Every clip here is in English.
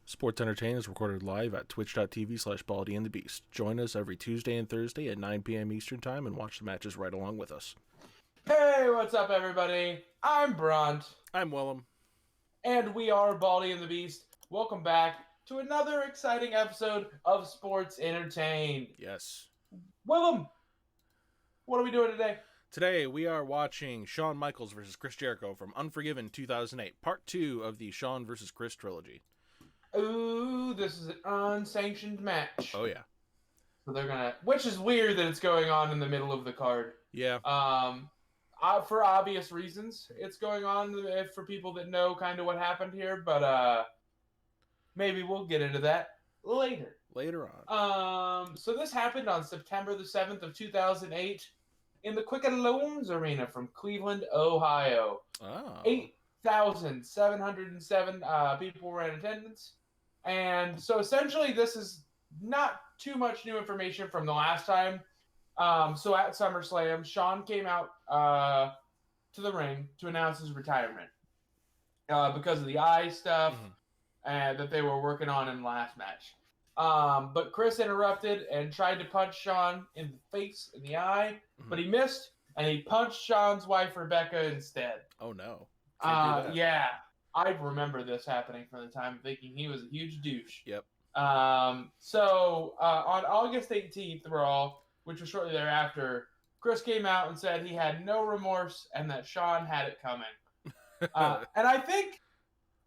Sports Entertainment is recorded live at twitch.tv/baldyandthebeast. Join us every Tuesday and Thursday at 9 p.m. Eastern Time and watch the matches right along with us. Hey, what's up, everybody? I'm Bront. I'm Willem. And we are Baldy and the Beast. Welcome back to another exciting episode of Sports Entertained. Yes. Willem, what are we doing today? Today we are watching Shawn Michaels versus Chris Jericho from Unforgiven 2008, Part 2 of the Shawn versus Chris trilogy. Ooh, this is an unsanctioned match. Oh, yeah. So they're gonna... Which is weird that it's going on in the middle of the card. Yeah. For obvious reasons, it's going on for people that know kind of what happened here, but maybe we'll get into that later. Later on. So this happened on September the 7th of 2008 in the Quicken Loans Arena from Cleveland, Ohio. Oh. 8,707 people were in attendance. And so essentially this is not too much new information from the last time. So at SummerSlam, Shawn came out to the ring to announce his retirement because of the eye stuff that they were working on in the last match. But Chris interrupted and tried to punch Shawn in the face, in the eye, but he missed, and he punched Shawn's wife, Rebecca, instead. Oh, no. Can't do that. Yeah. I remember this happening from the time, thinking he was a huge douche. Yep. So on August 18th, Raw, which was shortly thereafter, Chris came out and said he had no remorse and that Shawn had it coming. And I think,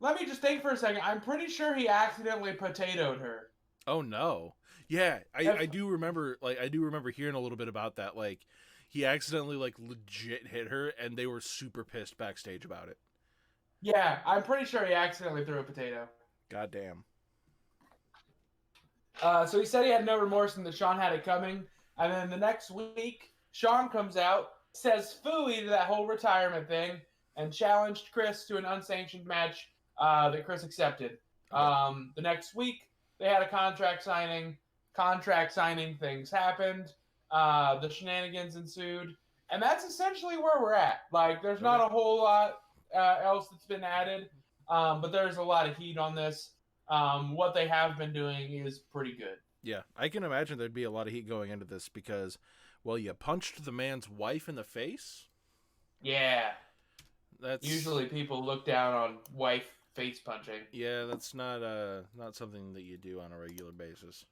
let me just think for a second, I'm pretty sure he accidentally potatoed her. Oh, no. Yeah, I do remember, hearing a little bit about that. Like, he accidentally, legit hit her, and they were super pissed backstage about it. Yeah, I'm pretty sure he accidentally threw a potato. Goddamn. So he said he had no remorse and that Shawn had it coming. And then the next week, Shawn comes out, says phooey to that whole retirement thing, and challenged Chris to an unsanctioned match that Chris accepted. The next week, they had a contract signing. Contract signing things happened. The shenanigans ensued. And that's essentially where we're at. Like, there's not a whole lot else that's been added, but there's a lot of heat on this. What they have been doing is pretty good. Yeah, I can imagine there'd be a lot of heat going into this because, well, you punched the man's wife in the face? Yeah. That's usually people look down on wife face punching. Yeah, that's not something that you do on a regular basis.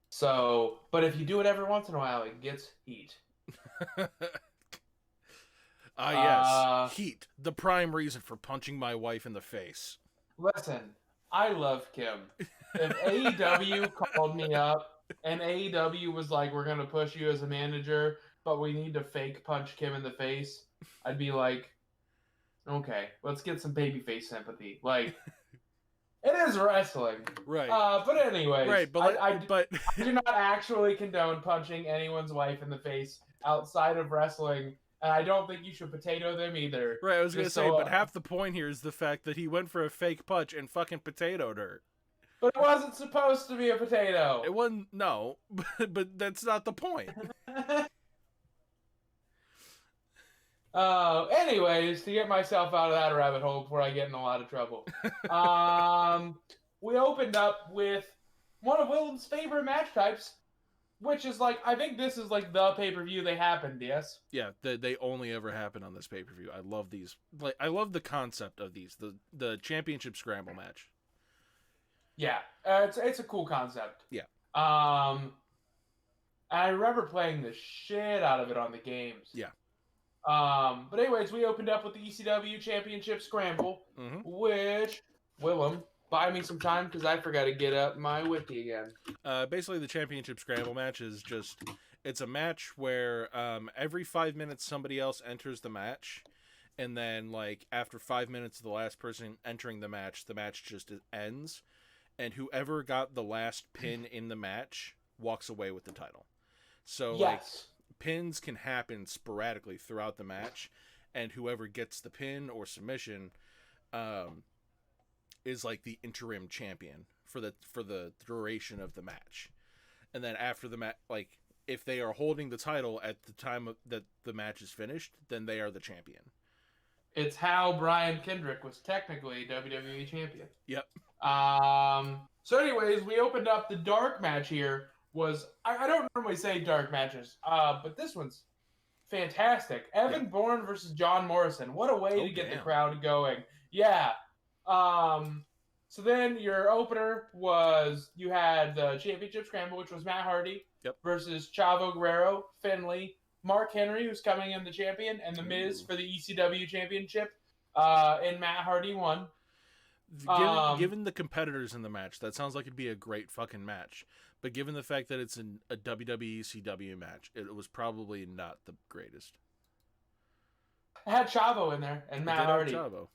So, but if you do it every once in a while, it gets heat. Yes. Heat. The prime reason for punching my wife in the face. Listen, I love Kim. If AEW called me up and AEW was like, we're going to push you as a manager, but we need to fake punch Kim in the face, I'd be like, okay, let's get some babyface sympathy. Like, it is wrestling. Right. But anyways, right, but I do not actually condone punching anyone's wife in the face outside of wrestling. And I don't think you should potato them either. Right, I was going to say, but half the point here is the fact that he went for a fake punch and fucking potatoed her. But it wasn't supposed to be a potato. It wasn't, no, but that's not the point. Anyways, to get myself out of that rabbit hole before I get in a lot of trouble. We opened up with one of Willem's favorite match types, which is I think this is the pay-per-view they happened, yes? Yeah, they only ever happen on this pay-per-view. I love these. I love the concept of these. The championship scramble match. Yeah, it's a cool concept. Yeah. I remember playing the shit out of it on the games. Yeah. But anyways, we opened up with the ECW Championship Scramble, which, Willem, buy me some time because I forgot to get up my wiki again. Basically, the Championship Scramble match is it's a match where every 5 minutes somebody else enters the match, and then after 5 minutes of the last person entering the match just ends, and whoever got the last pin in the match walks away with the title. So yes. Pins can happen sporadically throughout the match, and whoever gets the pin or submission is the interim champion for the duration of the match. And then after the match, if they are holding the title at the time that the match is finished, then they are the champion. It's how Brian Kendrick was technically WWE champion. Yep. So anyways, we opened up the dark match here. I don't normally say dark matches, but this one's fantastic. Evan Bourne versus John Morrison. What a way to get the crowd going. Yeah. So then your opener was you had the championship scramble, which was Matt Hardy versus Chavo Guerrero, Finlay, Mark Henry, who's coming in the champion, and The Miz for the ECW championship. And Matt Hardy won. Given the competitors in the match, that sounds like it'd be a great fucking match. But given the fact that it's a WWE CW match, it was probably not the greatest. It had Chavo in there and Matt Hardy. Chavo.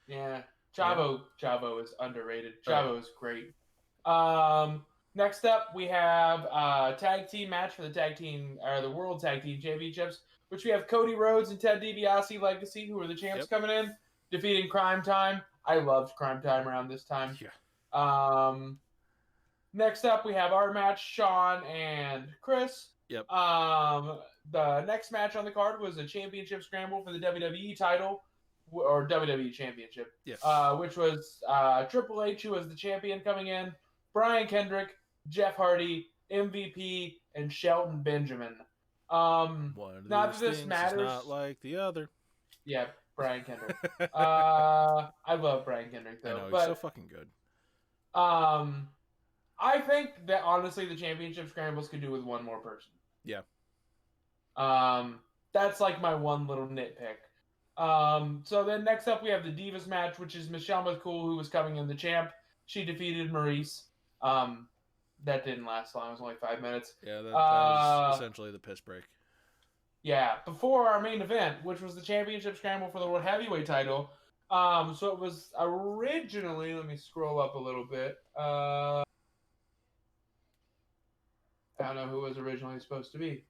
Yeah. Chavo is underrated. Chavo is great. Next up, we have a tag team match for the World Tag Team Championships, which we have Cody Rhodes and Ted DiBiase Legacy, who are the champs coming in, defeating Crime Time. I loved Crime Time around this time. Yeah. Next up, we have our match, Shawn and Chris. Yep. The next match on the card was a championship scramble for the WWE title, or WWE Championship. Yes. Which was Triple H, who was the champion, coming in, Brian Kendrick, Jeff Hardy, MVP, and Shelton Benjamin. One of not these that this things matters. Is not like the other. Yeah, Brian Kendrick. I love Brian Kendrick though. I know, he's so fucking good. I think that honestly the championship scrambles could do with one more person. Yeah. That's like my one little nitpick. So then next up we have the Divas match, which is Michelle McCool, who was coming in the champ. She defeated Maurice. That didn't last long. It was only 5 minutes. Yeah, that was essentially the piss break. Yeah, before our main event, which was the championship scramble for the World Heavyweight title. So it was originally, let me scroll up a little bit. I don't know who it was originally supposed to be.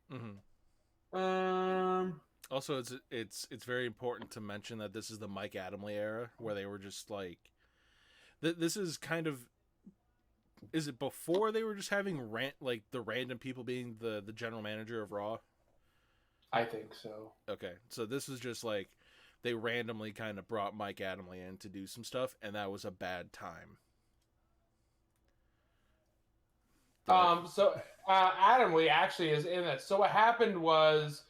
Mm-hmm. Also, it's very important to mention that this is the Mike Adamle era, where they were just like, this is kind of, is it before they were just having the random people being the general manager of Raw? I think so. Okay, so this is just like they randomly kind of brought Mike Adamle in to do some stuff, and that was a bad time. So Adamle actually is in it. So what happened was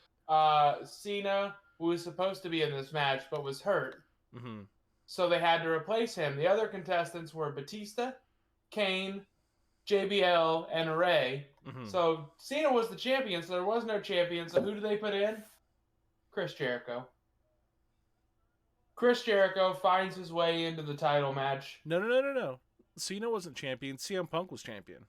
Cena, who was supposed to be in this match but was hurt. Mm-hmm. So they had to replace him. The other contestants were Batista, Kane, JBL, and Ray. Mm-hmm. So Cena was the champion, so there was no champion. So who do they put in? Chris Jericho. Chris Jericho finds his way into the title match. No. Cena wasn't champion. CM Punk was champion.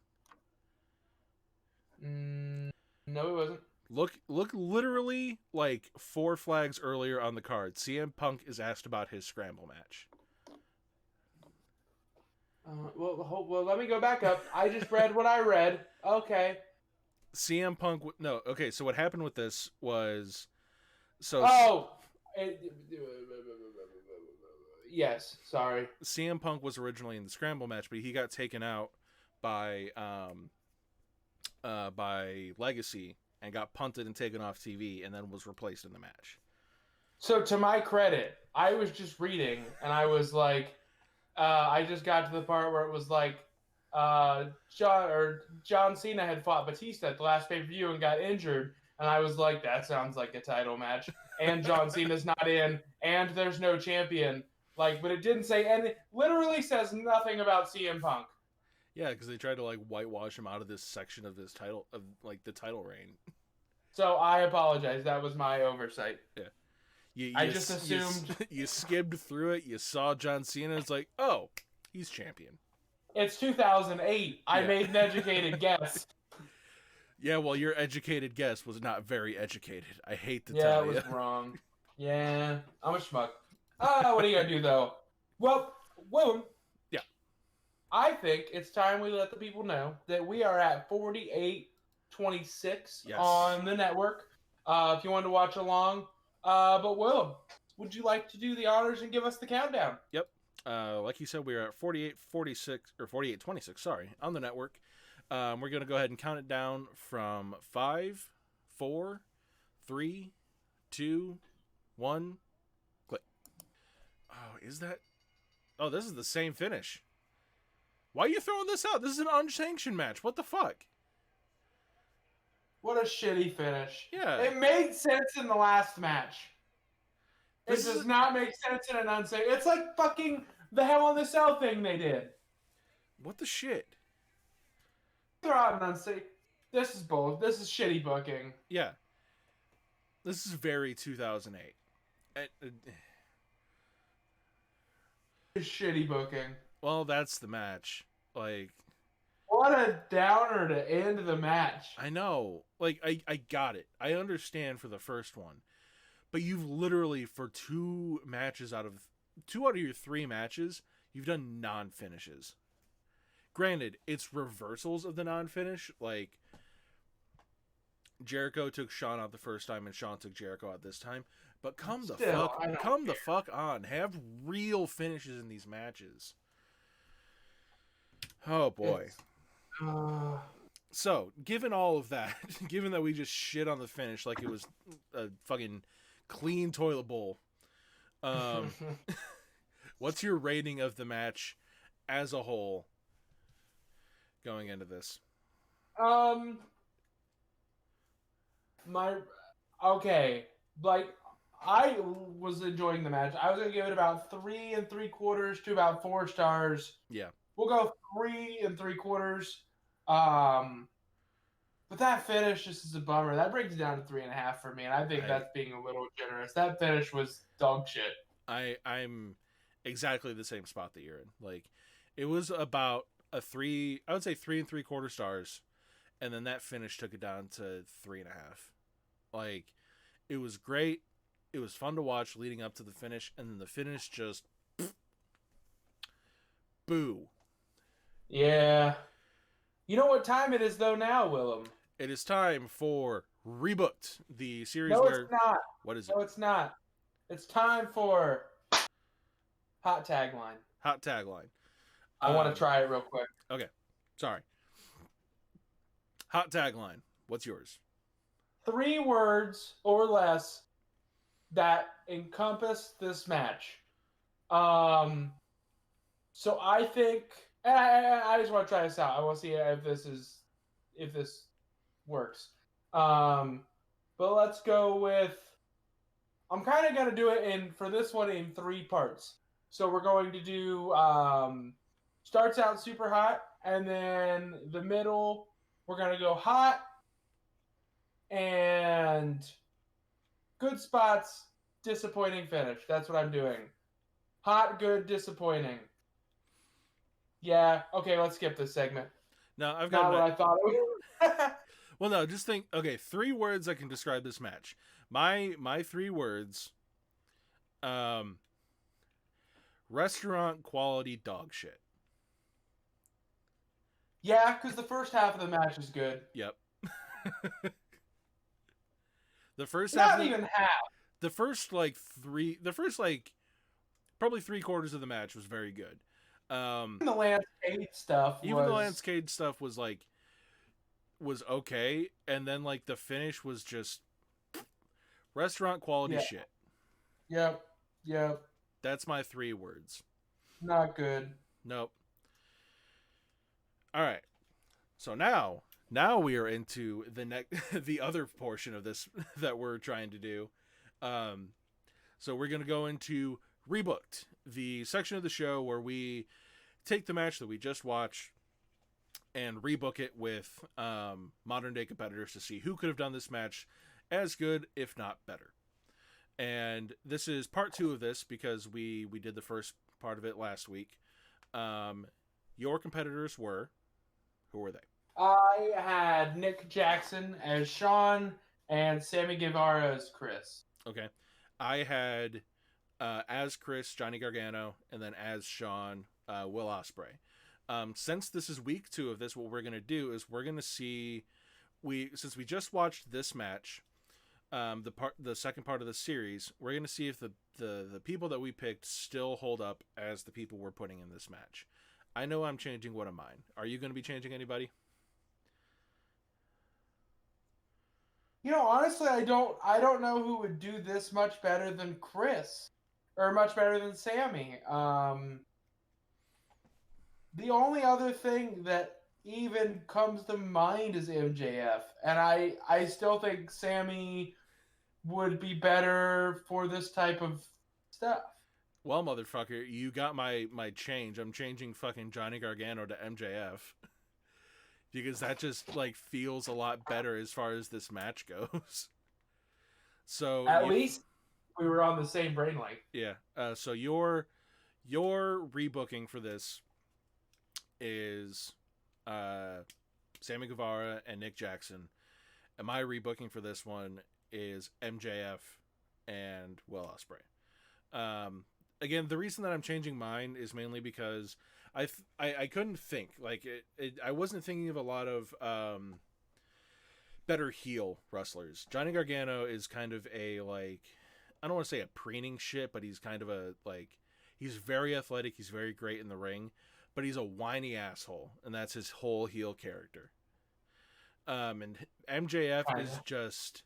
No, he wasn't. Look literally like 4 flags earlier on the card. CM Punk is asked about his scramble match. Well, let me go back up. I just read what I read. Okay. CM Punk... No, okay, so what happened with this was... Yes, sorry. CM Punk was originally in the scramble match, but he got taken out by Legacy and got punted and taken off TV and then was replaced in the match. So to my credit, I was just reading and I was like, I just got to the part where it was like John Cena had fought Batista at the last pay-per-view and got injured, and I was like, that sounds like a title match. And John Cena's not in, and there's no champion. Like, but it didn't say, and it literally says nothing about CM Punk. Yeah, because they tried to like whitewash him out of this section of this title, of like the title reign. So I apologize. That was my oversight. Yeah. I just assumed you skimmed through it. You saw John Cena. It's like, oh, he's champion. It's 2008. I made an educated guess. Yeah, well, your educated guess was not very educated. I hate to tell you. Yeah, it was wrong. Yeah, I'm a schmuck. What are you gonna do though? Well, yeah. I think it's time we let the people know that we are at 48:26 on the network. If you wanted to watch along, but Willem, would you like to do the honors and give us the countdown? Yep. Like you said, we are at 48:26. Sorry, on the network. We're gonna go ahead and count it down from 5, 4, 3, 2, 1. Click. Oh, is that? Oh, this is the same finish. Why are you throwing this out? This is an unsanctioned match. What the fuck? What a shitty finish. Yeah. It made sense in the last match. It This does is- not make sense in an unsanctioned. It's like fucking the Hell in the Cell thing they did. What the shit? Throw out an unsanctioned. This is both. This is shitty booking. Yeah. This is very 2008. It's shitty booking. Well, that's the match. Like, What a downer to end the match. I know. Like, I got it. I understand for the first one. But you've literally, for two out of your 3 matches, you've done non-finishes. Granted, it's reversals of the non-finish. Like, Jericho took Shawn out the first time, and Shawn took Jericho out this time. But come the fuck on. Have real finishes in these matches. Oh boy. So, given all of that, given that we just shit on the finish like it was a fucking clean toilet bowl, what's your rating of the match as a whole going into this? I was enjoying the match. I was gonna give it about 3 3/4 to about 4 stars. Yeah. We'll go 3 3/4. But that finish just is a bummer. That brings it down to 3.5 for me, and I think that's being a little generous. That finish was dog shit. I'm exactly the same spot that you're in. Like, it was about a 3, I would say 3 3/4 stars, and then that finish took it down to 3.5. Like, it was great. It was fun to watch leading up to the finish, and then the finish just boo. Yeah. You know what time it is though now, Willem? It is time for Rebooked, the series No, where... it's not. What is it? No, it's not. It's time for hot tagline. Hot tagline. I want to try it real quick. Okay. Sorry. Hot tagline. What's yours? 3 words or less that encompass this match. So I think, and I just want to try this out. I want to see if this works. But let's go with. I'm kind of gonna do it for this one in 3 parts. So we're going to do starts out super hot, and then the middle we're gonna go hot and good spots, disappointing finish. That's what I'm doing. Hot, good, disappointing. Yeah. Okay, let's skip this segment. No, I've got not what I thought it was. Well, no, just think. Okay, 3 words that can describe this match. My 3 words. Restaurant quality dog shit. Yeah, because the first half of the match is good. Yep. The first Not half. even half. The first probably 3/4 of the match was very good. Even the Lance Cade stuff. The Lance Cade stuff was okay, and then like the finish was just restaurant quality shit. Yep. That's my 3 words. Not good. Nope. All right. So now we are into the other portion of this that we're trying to do. So we're going to go into Rebooked, the section of the show where we take the match that we just watched and rebook it with modern day competitors to see who could have done this match as good, if not better. And this is part 2 of this because we did the first part of it last week. Your competitors were... Who were they? I had Nick Jackson as Shawn and Sammy Guevara as Chris. Okay. I had as Chris, Johnny Gargano, and then as Shawn, Will Ospreay. Since this is week 2 of this, what we're going to do is we're going to see... Since we just watched this match... the second part of the series, we're going to see if the people that we picked still hold up as the people we're putting in this match. I know I'm changing one of mine. Are you going to be changing anybody? You know, honestly, I don't know who would do this much better than Chris, or much better than Sammy. The only other thing that even comes to mind is MJF, and I still think Sammy would be better for this type of stuff. Well, motherfucker, you got my change. I'm changing fucking Johnny Gargano to MJF because that just like feels a lot better as far as this match goes. So At least we were on the same brainwave. yeah. So your rebooking for this is Sammy Guevara and Nick Jackson, and my rebooking for this one is MJF and Will Ospreay. Again, the reason that I'm changing mine is mainly because I couldn't think like I wasn't thinking of a lot of better heel wrestlers. Johnny Gargano is kind of a like, I don't want to say a preening shit, but he's kind of a like, he's very athletic, he's very great in the ring, but he's a whiny asshole, and that's his whole heel character. And MJF is just,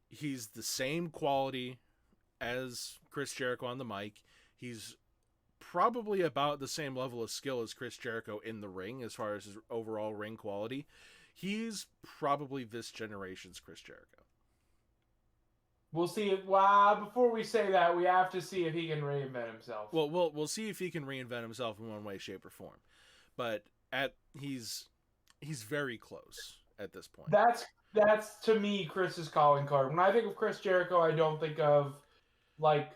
he's the same quality as Chris Jericho on the mic. He's probably about the same level of skill as Chris Jericho in the ring as far as his overall ring quality. He's probably this generation's Chris Jericho. We'll see if. Well, before we say that, we have to see if he can reinvent himself. Well, we'll see if he can reinvent himself in one way, shape, or form. But he's very close at this point. That's to me Chris's calling card. When I think of Chris Jericho, I don't think of like,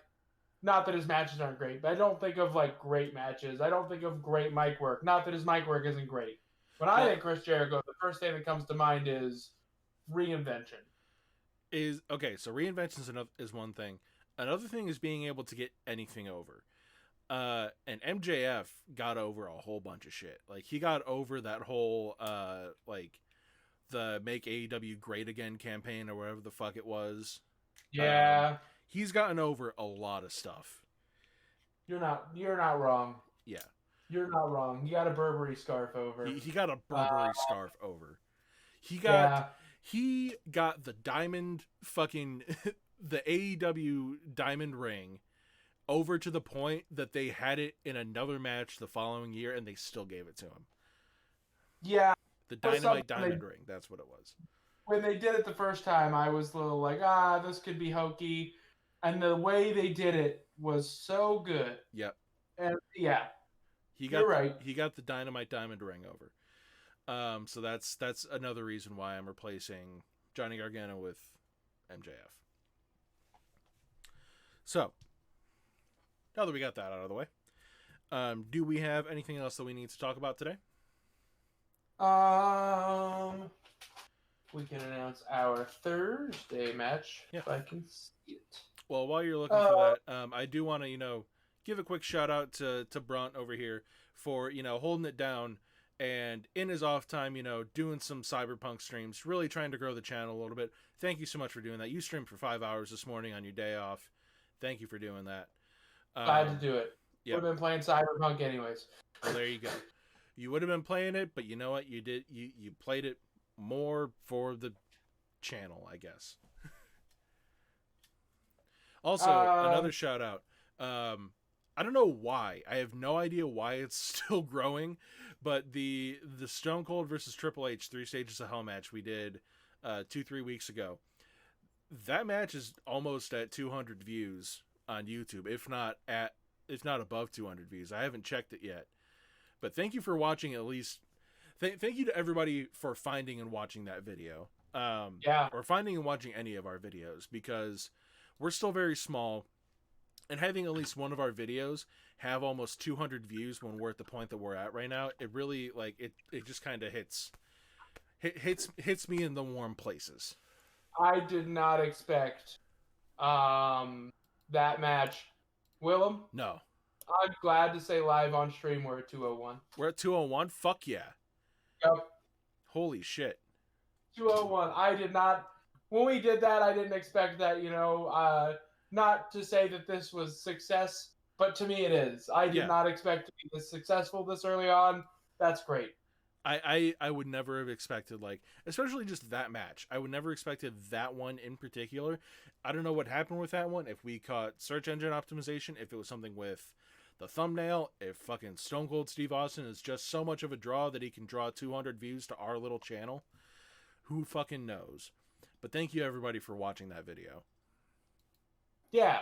not that his matches aren't great, but I don't think of like great matches. I don't think of great mic work. Not that his mic work isn't great. When I think Chris Jericho, the first thing that comes to mind is reinvention. So reinvention is one thing. Another thing is being able to get anything over. And MJF got over a whole bunch of shit. Like, he got over that whole like the Make AEW Great Again campaign or whatever the fuck it was. Yeah. He's gotten over a lot of stuff. You're not wrong. Yeah. You're not wrong. He got a Burberry scarf over. He got a Burberry scarf over. He got the diamond fucking the AEW diamond ring over to the point that they had it in another match the following year and they still gave it to him. Yeah. The Dynamite diamond ring, that's what it was. When they did it the first time, I was a little like, this could be hokey. And the way they did it was so good. Yep. And yeah. You're right. He got the Dynamite diamond ring over. So that's another reason why I'm replacing Johnny Gargano with MJF. So, now that we got that out of the way, do we have anything else that we need to talk about today? We can announce our Thursday match if I can see it. Well, while you're looking for that, I do want to, give a quick shout out to Brunt over here for, holding it down and in his off time, doing some Cyberpunk streams, really trying to grow the channel a little bit. Thank you so much for doing that. You streamed for 5 hours this morning on your day off. Thank you for doing that. I had to do it. Yep. Would have been playing Cyberpunk anyways. Well, there you go. You would have been playing it, but you know what? You played it more for the channel, I guess. Also, another shout out. I don't know why. I have no idea why it's still growing, but the Stone Cold versus Triple H 3 Stages of Hell match we did 2-3 weeks ago. That match is almost at 200 views on YouTube, if not above 200 views. I haven't checked it yet. But thank you for watching at least. Thank you to everybody for finding and watching that video. Or finding and watching any of our videos, because we're still very small. And having at least one of our videos have almost 200 views when we're at the point that we're at right now, it really, it just kind of hits me in the warm places. I did not expect that match. Willem? No. I'm glad to say live on stream we're at 201. We're at 201? Fuck yeah. Yep. Holy shit. 201. I did not... When we did that, I didn't expect that, not to say that this was success, but to me it is. I did not expect to be this successful this early on. That's great. I would never have expected, especially just that match. I would never expected that one in particular. I don't know what happened with that one. If we caught search engine optimization, if it was something with the thumbnail, if fucking Stone Cold Steve Austin is just so much of a draw that he can draw 200 views to our little channel, who fucking knows? But thank you everybody for watching that video. Yeah.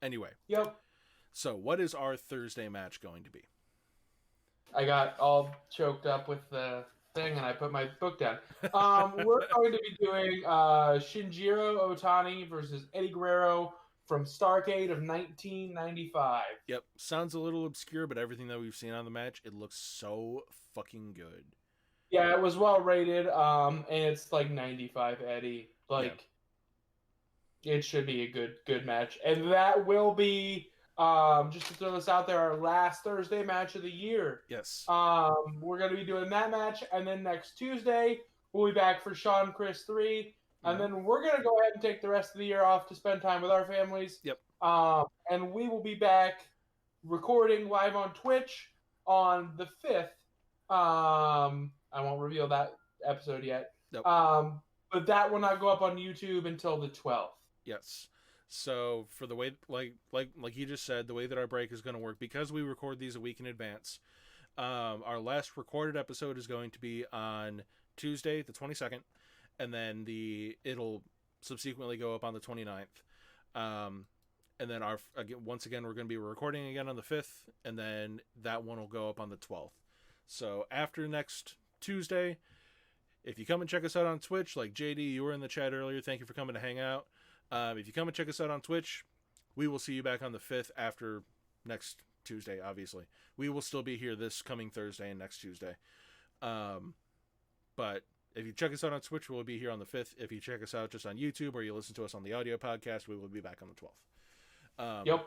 Anyway. Yep. So what is our Thursday match going to be? I got all choked up with the thing and I put my book down. We're going to be doing Shinjiro Otani versus Eddie Guerrero from Starrcade of 1995. Yep. Sounds a little obscure, but everything that we've seen on the match, it looks so fucking good. Yeah, it was well rated, and it's like 95 Eddie. Like, it should be a good match. And that will be, just to throw this out there, our last Thursday match of the year. Yes. We're going to be doing that match, and then next Tuesday, we'll be back for Shawn Chris 3, and then we're going to go ahead and take the rest of the year off to spend time with our families. Yep. And we will be back recording live on Twitch on the 5th. I won't reveal that episode yet. Nope. But that will not go up on YouTube until the 12th. Yes. So for the way, like you just said, the way that our break is going to work, because we record these a week in advance, our last recorded episode is going to be on Tuesday, the 22nd, and then it'll subsequently go up on the 29th. And then once again, we're going to be recording again on the 5th, and then that one will go up on the 12th. So after next Tuesday, if you come and check us out on Twitch, like JD, you were in the chat earlier, thank you for coming to hang out. If you come and check us out on Twitch, we will see you back on the 5th after next Tuesday, obviously. We will still be here this coming Thursday and next Tuesday. But if you check us out on Twitch, we'll be here on the 5th. If you check us out just on YouTube or you listen to us on the audio podcast, we will be back on the 12th. Yep.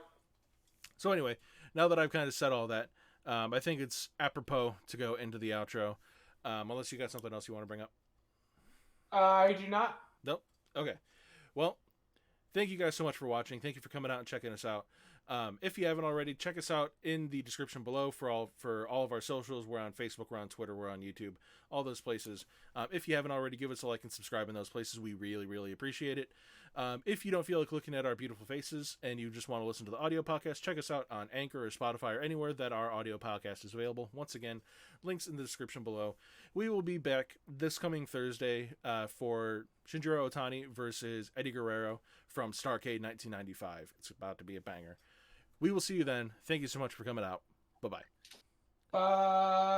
So anyway, now that I've kind of said all that, I think it's apropos to go into the outro. Unless you got something else you want to bring up. I do not. Nope. Okay. Well, thank you guys so much for watching. Thank you for coming out and checking us out. If you haven't already, check us out in the description below for all of our socials. We're on Facebook, we're on Twitter, we're on YouTube, all those places. If you haven't already, give us a like and subscribe in those places. We really, really appreciate it. If you don't feel like looking at our beautiful faces and you just want to listen to the audio podcast, check us out on Anchor or Spotify or anywhere that our audio podcast is available. Once again, links in the description below. We will be back this coming Thursday for Shinjiro Otani versus Eddie Guerrero from Starrcade 1995. It's about to be a banger. We will see you then. Thank you so much for coming out. Bye-bye. Bye.